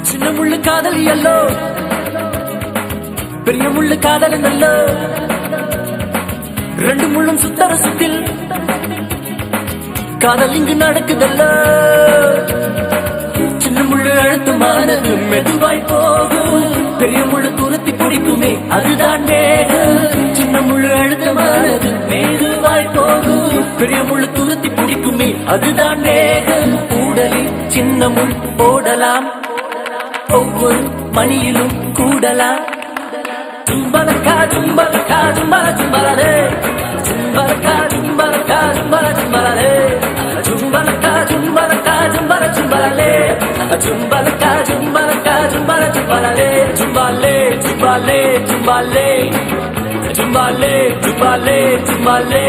சின்ன முள்ளு காதல் எல்லோ பெரிய முள்ளு காதல் நல்லோ ரெண்டு முள்ளும் சுத்தர சுத்தில் காதல் இங்கு நடக்குதல்ல சின்ன முள்ளு அழுத்தமானது மெதுவாய் போகும் பெரிய முள்ளு தூரத்தி பிடிக்குமே அதுதான் வேகம் சின்ன முள்ளு அழுத்தமானது மெதுவாய் போகும் பெரிய முள்ளு தூரத்தி பிடிக்குமே அதுதான் வேகம் ஊடலில் சின்ன முள் போடலாம் ஒவ்வொரு மணியிலும் கூடலாம் Jumbalaka, jumbalaka, jumbala, jumbalale. Jumbalaka, jumbalaka, jumbala, jumbalale. Jumbalaka, jumbalaka, jumbala, jumbalale. Jumbalaka, jumbalaka, jumbala, jumbalale. Jumbale, jumbale, jumbale. Jumbale, jumbale, jumbale.